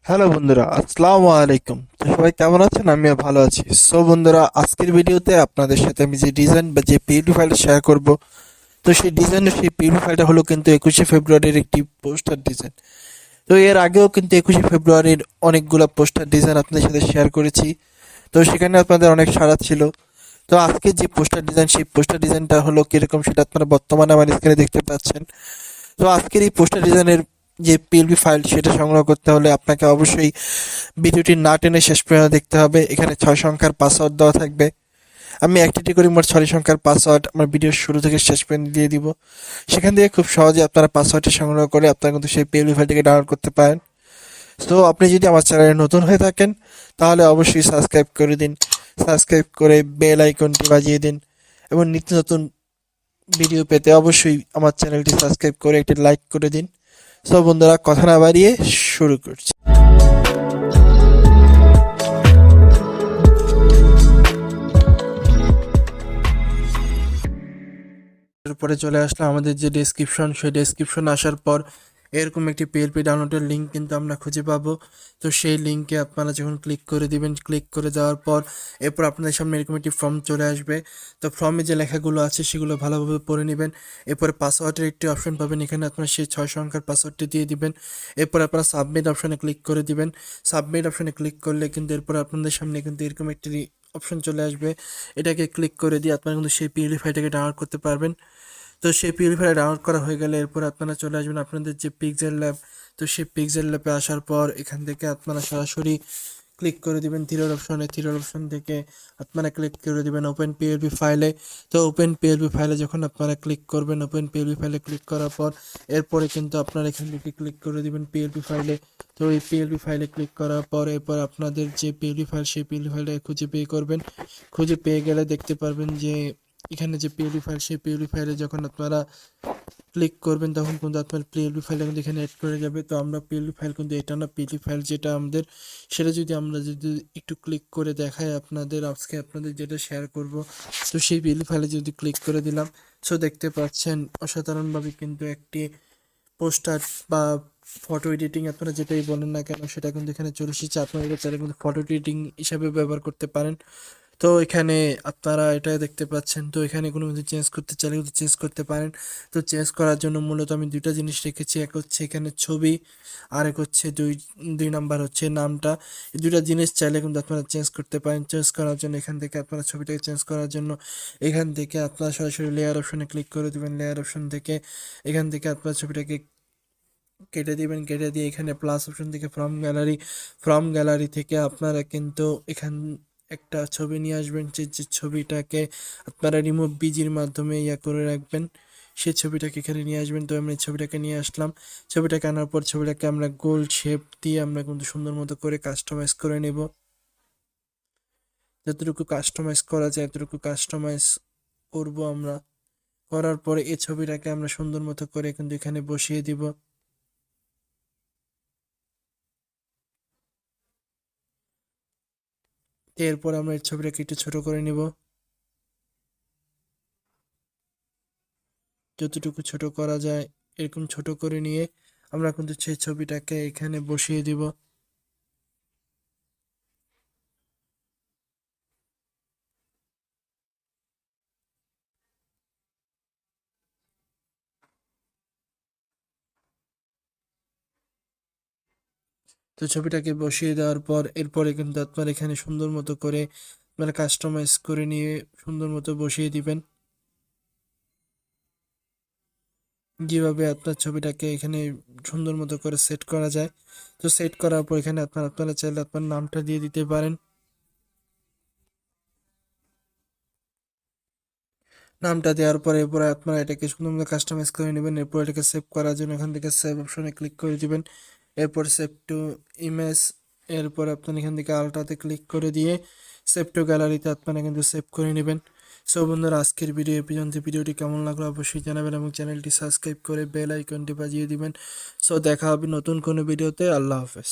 Hello বন্ধুরা, আসসালামু আলাইকুম। তো সবাই কেমন আছেন? আমিও ভালো আছি। সো বন্ধুরা, আজকের ভিডিওতে আপনাদের সাথে আমি যে ডিজাইন বা যে পিডিএফ ফাইলটা শেয়ার করব, তো সেই ডিজাইনের সেই পিডিএফ ফাইলটা হলো কিন্তু 21শে ফেব্রুয়ারির একটি পোস্টার ডিজাইন। তো এর আগেও কিন্তু 21শে ফেব্রুয়ারির অনেকগুলো পোস্টার ডিজাইন আপনাদের সাথে শেয়ার করেছি। তো সেখানে আপনাদের অনেক সাড়া ছিল। তো আজকে যে পোস্টার ডিজাইন, সেই পোস্টার ডিজাইনটা হলো কিরকম সেটা আপনারা বর্তমানে আমার স্ক্রিনে দেখতে পাচ্ছেন। তো আজকের এই পোস্টার ডিজাইনের যে পিএলপি ফাইল, সেটা সংগ্রহ করতে হলে আপনাকে অবশ্যই ভিডিওটি না টেনে শেষ পর্যন্ত দেখতে হবে। এখানে 6 সংখ্যার পাসওয়ার্ড দেওয়া থাকবে। আমি একটি করে মোট 6 সংখ্যার পাসওয়ার্ড আমার ভিডিওর শুরু থেকে শেষ পর্যন্ত দিয়ে দিব। সেখান থেকে খুব সহজে আপনারা পাসওয়ার্ডটি সংগ্রহ করে আপনারা কিন্তু সেই পিএলপি ফাইলটিকে ডাউনলোড করতে পারেন। তো আপনি যদি আমার চ্যানেলে নতুন হয়ে থাকেন, তাহলে অবশ্যই সাবস্ক্রাইব করে দিন। সাবস্ক্রাইব করে বেল আইকনটি বাজিয়ে দিন এবং নিত্য নতুন ভিডিও পেতে অবশ্যই আমার চ্যানেলটি সাবস্ক্রাইব করে একটি লাইক করে দিন। সো বন্ধুরা, কথা না বাড়িয়ে শুরু করছি। এরপরে চলে আসলাম আমাদের যে ডেসক্রিপশন, সেই ডেসক্রিপশন আসার পর এরকম একটি পিএলপি ডাউনলোডের লিঙ্ক কিন্তু আমরা খুঁজে পাবো। তো সেই লিঙ্কে আপনারা যখন ক্লিক করে দিবেন, ক্লিক করে দেওয়ার পর এরপর আপনাদের সামনে এরকম একটি ফর্ম চলে আসবে। তো ফর্মে যে লেখাগুলো আছে সেগুলো ভালোভাবে পড়ে নেবেন। এরপরে পাসওয়ার্ডের একটি অপশন পাবেন, এখানে আপনারা সেই 6 সংখ্যার পাসওয়ার্ডটি দিয়ে দিবেন। এরপর আপনারা সাবমিট অপশনে ক্লিক করে দিবেন। সাবমিট অপশনে ক্লিক করলে কিন্তু এরপর আপনাদের সামনে কিন্তু এরকম একটি অপশন চলে আসবে। এটাকে ক্লিক করে দিয়ে আপনারা কিন্তু সেই পিএলপি ফাইলটাকে ডাউনলোড করতে পারবেন। তো সেই পিউরিফায়ার ডাউনলোড করা হয়ে গেলে এরপর আপনারা চলে আসবেন আপনাদের যে পিক্সেল ল্যাব। তো সেই পিক্সেল ল্যাবে আসার পর এখান থেকে আপনারা সরাসরি ক্লিক করে দিবেন থ্রিডট অপশনে। থ্রিডট অপশন থেকে আপনারা ক্লিক করে দিবেন ওপেন পিএলপি ফাইলে। তো ওপেন পিএলপি ফাইলে যখন আপনারা ক্লিক করবেন, ওপেন পিএলপি ফাইলে ক্লিক করার পর এরপরে কিন্তু আপনারা এখান থেকে ক্লিক করে দিবেন পিএলপি ফাইলে। তো এই পিএলপি ফাইলে ক্লিক করার পর এরপর আপনাদের যে পিএলপি ফাইল, সেই পিএলপি ফাইলটা খুঁজে পেয়ে করবেন। খুঁজে পেয়ে গেলে দেখতে পারবেন যে এখানে যে পিএলপি ফাইল, সেই পিএলপি ফাইলে যখন আপনারা ক্লিক করবেন তখন কিন্তু আপনার পিএলপি ফাইল কিন্তু এখানে অ্যাড করে যাবে। তো আমরা পিএলপি ফাইল কিন্তু এটা না, পিএলপি ফাইল যেটা আমাদের, সেটা যদি আমরা যদি একটু ক্লিক করে দেখাই আপনাদের, আজকে আপনাদের যেটা শেয়ার করব, তো সেই পিএলপি ফাইলে যদি ক্লিক করে দিলাম, সো দেখতে পাচ্ছেন অসাধারণভাবে কিন্তু একটি পোস্টার বা ফটো এডিটিং আপনারা যেটাই বলেন না কেন, সেটা কিন্তু এখানে চলে এসেছে। আপনারা এটা চাইলে কিন্তু ফটো এডিটিং হিসাবে ব্যবহার করতে পারেন। তো এখানে আপনারা এটা দেখতে পাচ্ছেন। তো এখানে কোনো কিছু চেঞ্জ করতে চাইলে কিন্তু চেঞ্জ করতে পারেন। তো চেঞ্জ করার জন্য মূলত আমি দুইটা জিনিস রেখেছি, এক হচ্ছে এখানে ছবি, আর এক হচ্ছে দুই নাম্বার হচ্ছে নামটা। এই দুইটা জিনিস চাইলে কিন্তু আপনারা চেঞ্জ করতে পারেন। চেঞ্জ করার জন্য এখান থেকে আপনারা ছবিটাকে চেঞ্জ করার জন্য এখান থেকে আপনারা সরাসরি লেয়ার অপশনে ক্লিক করে দেবেন। লেয়ার অপশন থেকে এখান থেকে আপনার ছবিটাকে কেটে দিবেন। কেটে দিয়ে এখানে প্লাস অপশন থেকে ফ্রম গ্যালারি থেকে আপনারা কিন্তু এখান একটা ছবি নিয়ে আসবেন। যে ছবিটাকে আপনারা রিমুভ বিজির মাধ্যমে করে রাখবেন, সেই ছবিটাকে এখানে নিয়ে আসবেন। তো আমরা এই ছবিটাকে নিয়ে আসলাম। ছবিটাকে আনার পর ছবিটাকে আমরা গোল শেপ দিয়ে আমরা কিন্তু সুন্দর মতো করে কাস্টমাইজ করে নেব। যতটুকু কাস্টমাইজ করা যায় এতটুকু কাস্টমাইজ করব আমরা। করার পরে এই ছবিটাকে আমরা সুন্দর মতো করে কিন্তু এখানে বসিয়ে দিব। এরপর আমরা এই ছবিটাকে একটু ছোট করে নিব। যতটুকু ছোট করা যায় এরকম ছোট করে নিয়ে আমরা কিন্তু সেই ছবিটাকে এখানে বসিয়ে দিব। তো ছবিটাকে বসিয়ে দেওয়ার পর এরপরে কিন্তু আপনার এখানে সুন্দর মতো করে মানে কাস্টমাইজ করে নিয়ে সুন্দর মতো বসিয়ে দিবেন। যেভাবে আপনার ছবিটাকে এখানে সুন্দর মতো করে সেট করা যায়। তো সেট করার পর এখানে আপনারা চাইলে আপনার নামটা দিয়ে দিতে পারেন। নামটা দেওয়ার পরে এরপরে আপনারা এটাকে সুন্দর মতো কাস্টমাইজ করে নেবেন। এরপর এটাকে সেভ করার জন্য এখান থেকে সেভ অপশনে ক্লিক করে দিবেন। এরপর সেভ টু ইমেজ, এরপর আপনারা এখান থেকে আলট্রাতে ক্লিক করে দিয়ে সেভ টু গ্যালারিতে আপনারা কিন্তু সেভ করে নেবেন। সো বন্ধুরা, আজকের ভিডিও এই পর্যন্ত। ভিডিওটি কেমন লাগলো অবশ্যই জানাবেন এবং চ্যানেলটি সাবস্ক্রাইব করে বেল আইকনটি বাজিয়ে দিবেন। সো দেখা হবে নতুন কোনো ভিডিওতে। আল্লাহ হাফেজ।